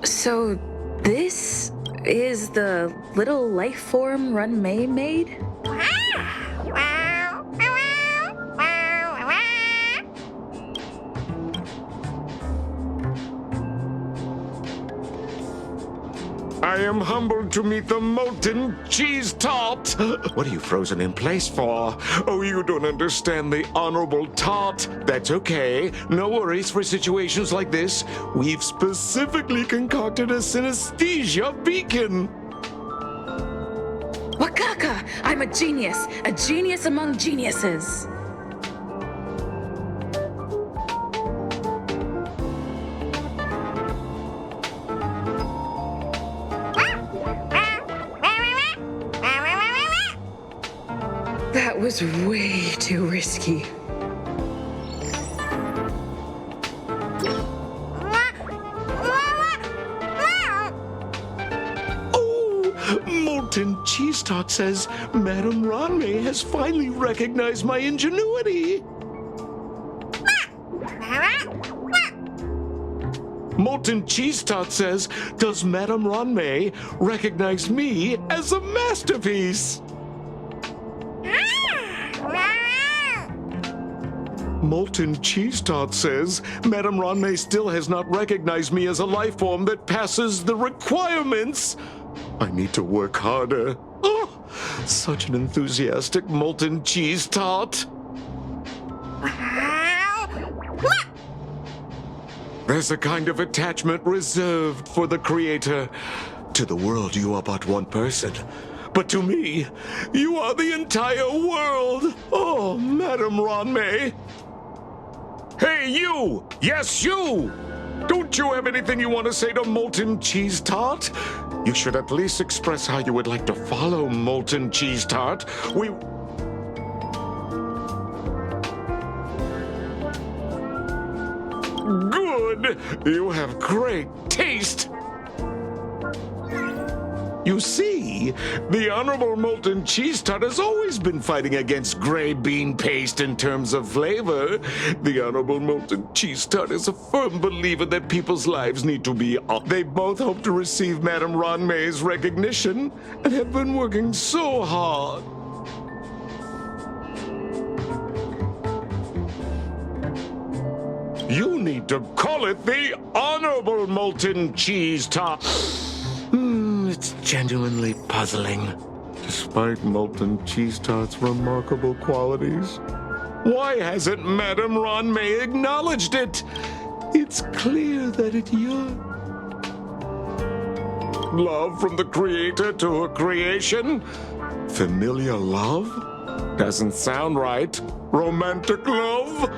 So this is the little life form Runmei made? I am humbled to meet the molten cheese tart. What are you frozen in place for? Oh, you don't understand the honorable tart. That's okay. No worries for situations like this. We've specifically concocted a synesthesia beacon. Wakaka! I'm a genius among geniuses. That was way too risky. Oh, molten cheese tart says Madame Ranmei has finally recognized my ingenuity. Molten cheese tart says, does Madame Ranmei recognize me as a masterpiece? Molten cheese tart says, Madame Ranmei still has not recognized me as a life form that passes the requirements. I need to work harder. Oh, such an enthusiastic molten cheese tart. There's a kind of attachment reserved for the creator. To the world, you are but one person. But to me, you are the entire world. Oh, Madame Ranmei. Hey, you! Yes, you! Don't you have anything you want to say to Molten Cheese Tart? You should at least express how you would like to follow Molten Cheese Tart. Good! You have great taste! You see, the Honorable Molten Cheese Tart has always been fighting against gray bean paste in terms of flavor. The Honorable Molten Cheese Tart is a firm believer that people's lives need to be up. They both hope to receive Madame Ranmei's recognition and have been working so hard. You need to call it the Honorable Molten Cheese Tart. It's genuinely puzzling. Despite Molten Cheese Tart's remarkable qualities, why hasn't Madame Ranmei acknowledged it? It's clear that it yearns. Love from the creator to her creation? Familiar love? Doesn't sound right. Romantic love?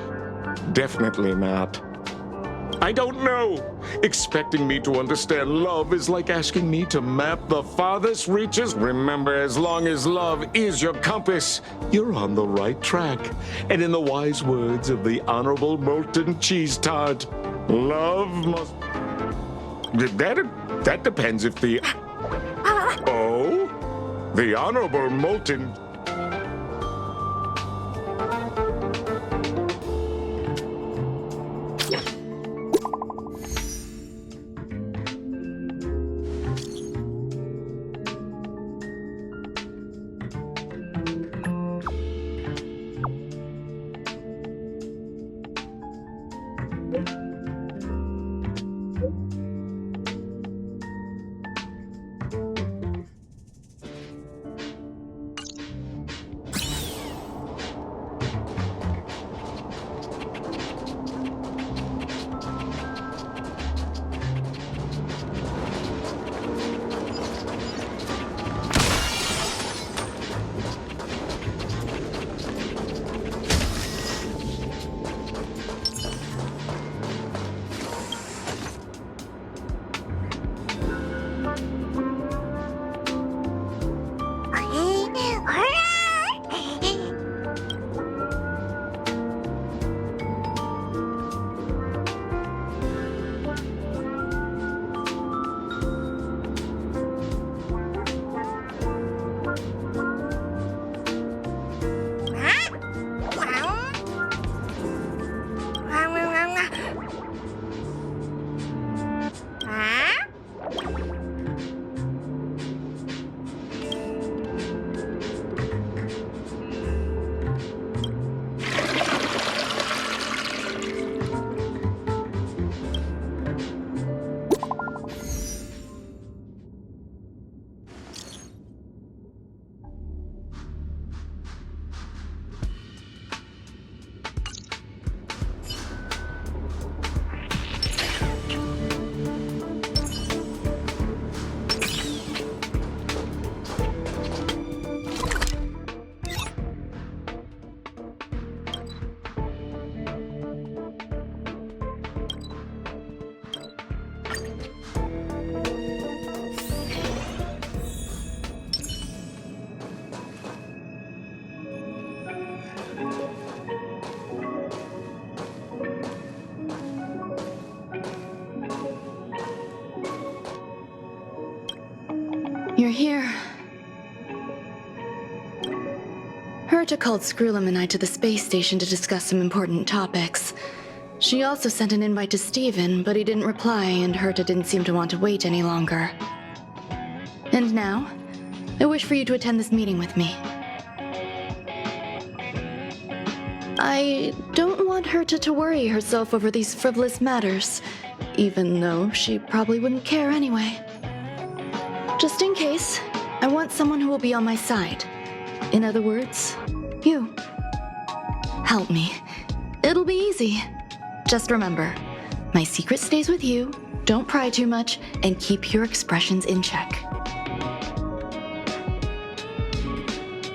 Definitely not. I don't know. Expecting me to understand love is like asking me to map the farthest reaches. Remember, as long as love is your compass, you're on the right track. And in the wise words of the Honorable Molten Cheese Tart, love must... That depends if the... Oh? The Honorable Molten... You're here. Herta called Skrullum and I to the space station to discuss some important topics. She also sent an invite to Steven, but he didn't reply, and Herta didn't seem to want to wait any longer. And now, I wish for you to attend this meeting with me. I don't want Herta to worry herself over these frivolous matters, even though she probably wouldn't care anyway. Just in case, I want someone who will be on my side. In other words, you. Help me. It'll be easy. Just remember, my secret stays with you, don't pry too much, and keep your expressions in check.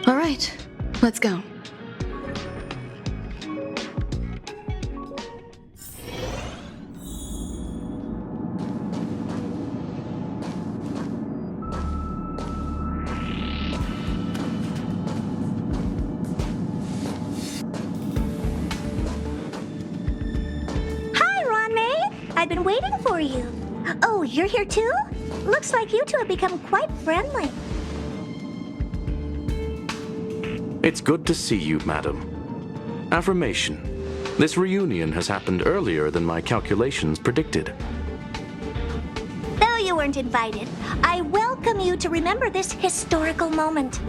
All right, let's go. I've been waiting for you. Oh, you're here too? Looks like you two have become quite friendly. It's good to see you, madam. Affirmation. This reunion has happened earlier than my calculations predicted. Though you weren't invited, I welcome you to remember this historical moment.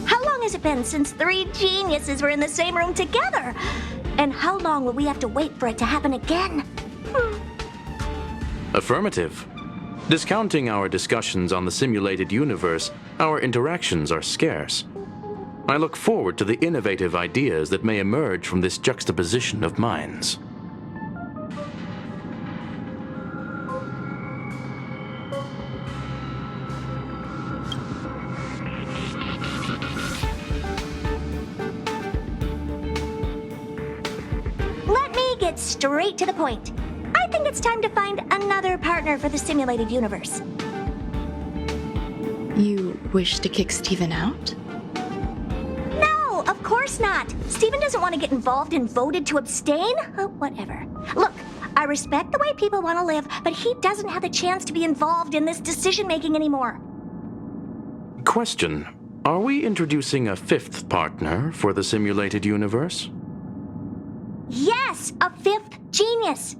How long has it been since 3 geniuses were in the same room together? And how long will we have to wait for it to happen again? Affirmative. Discounting our discussions on the simulated universe, our interactions are scarce. I look forward to the innovative ideas that may emerge from this juxtaposition of minds. Let me get straight to the point. I think it's time to find another partner for the simulated universe. You wish to kick Steven out? No, of course not. Steven doesn't want to get involved and voted to abstain. Whatever. Look, I respect the way people want to live, but he doesn't have the chance to be involved in this decision-making anymore. Question. Are we introducing a 5th partner for the simulated universe? Yes, a 5th genius.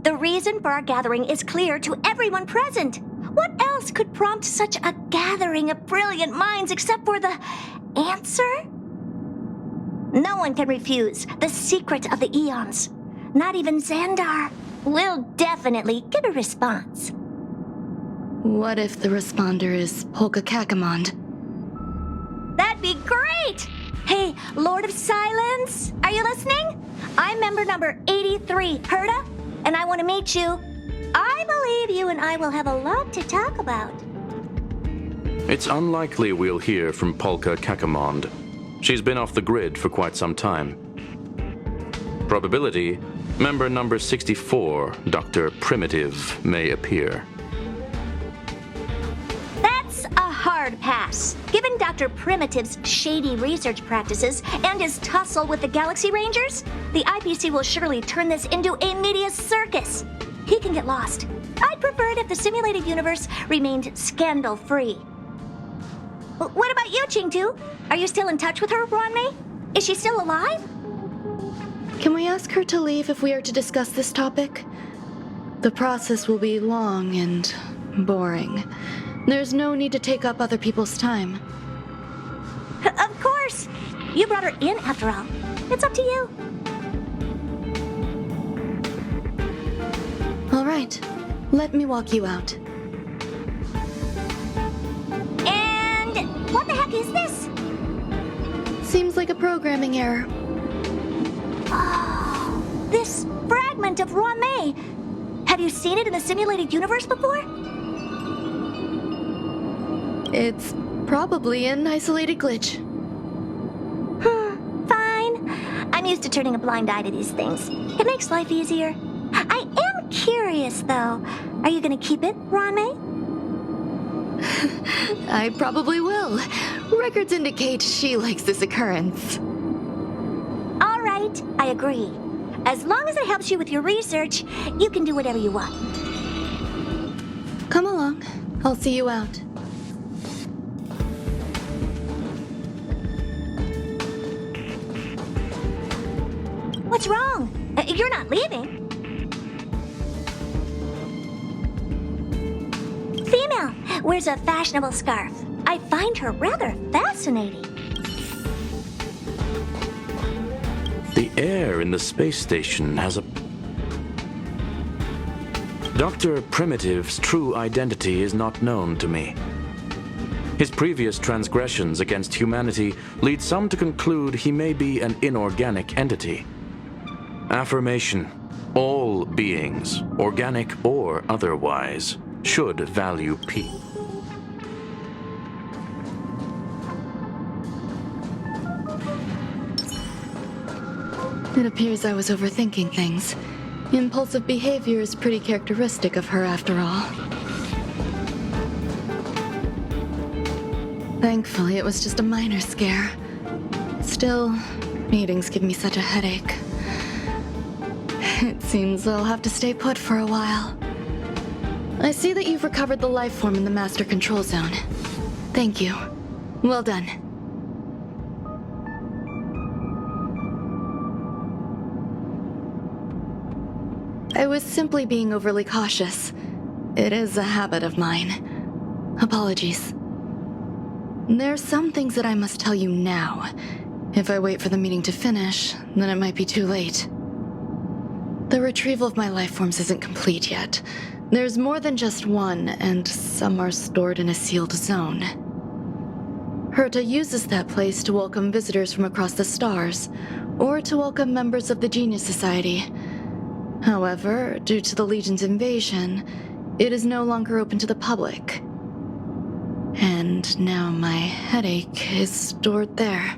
The reason for our gathering is clear to everyone present. What else could prompt such a gathering of brilliant minds except for the answer? No one can refuse the secret of the Aeons. Not even Xandar. We'll definitely get a response. What if the responder is Polka Kakamond? That'd be great! Hey, Lord of Silence, are you listening? I'm member number 83, Herta, and I want to meet you. I believe you and I will have a lot to talk about. It's unlikely we'll hear from Polka Kakamond. She's been off the grid for quite some time. Probability, member number 64, Dr. Primitive, may appear. That's a hard pass. Given Dr. Primitive's shady research practices and his tussle with the Galaxy Rangers, the IPC will surely turn this into a media circus. He can get lost. I'd prefer it if the simulated universe remained scandal-free. What about you, Chingtu? Are you still in touch with her, Ronmei? Is she still alive? Can we ask her to leave if we are to discuss this topic? The process will be long and boring. There's no need to take up other people's time. Of course. You brought her in after all. It's up to you. All right. Let me walk you out. And what the heck is this? Seems like a programming error. Oh, this fragment of Ronmei. Have you seen it in the simulated universe before? It's probably an isolated glitch. Fine. I'm used to turning a blind eye to these things. It makes life easier. I am curious, though. Are you going to keep it, Ronmei? I probably will. Records indicate she likes this occurrence. right, I agree. As long as it helps you with your research, you can do whatever you want. Come along. I'll see you out. What's wrong? You're not leaving. Female, wears a fashionable scarf. I find her rather fascinating. The air in the space station has a... Dr. Primitive's true identity is not known to me. His previous transgressions against humanity lead some to conclude he may be an inorganic entity. Affirmation: all beings, organic or otherwise, should value peace. It appears I was overthinking things. Impulsive behavior is pretty characteristic of her after all. Thankfully, it was just a minor scare. Still, meetings give me such a headache. It seems I'll have to stay put for a while. I see that you've recovered the life form in the master control zone. Thank you. Well done. I was simply being overly cautious. It is a habit of mine. Apologies. There's some things that I must tell you now. If I wait for the meeting to finish, then it might be too late. The retrieval of my life forms isn't complete yet. There's more than just one, and some are stored in a sealed zone. Herta uses that place to welcome visitors from across the stars, or to welcome members of the Genius Society. However, due to the Legion's invasion, it is no longer open to the public. And now my headache is stored there.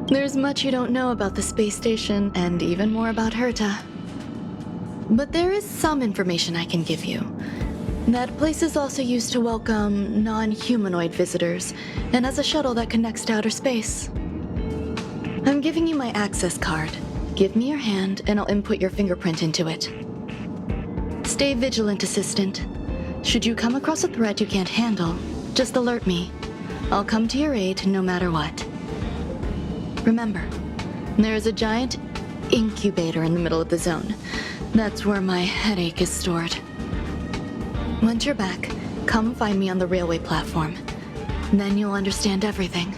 There's much you don't know about the space station, and even more about Herta. But there is some information I can give you. That place is also used to welcome non-humanoid visitors, and has a shuttle that connects to outer space. I'm giving you my access card. Give me your hand, and I'll input your fingerprint into it. Stay vigilant, Assistant. Should you come across a threat you can't handle, just alert me. I'll come to your aid no matter what. Remember, there is a giant incubator in the middle of the zone. That's where my headache is stored. Once you're back, come find me on the railway platform. Then you'll understand everything.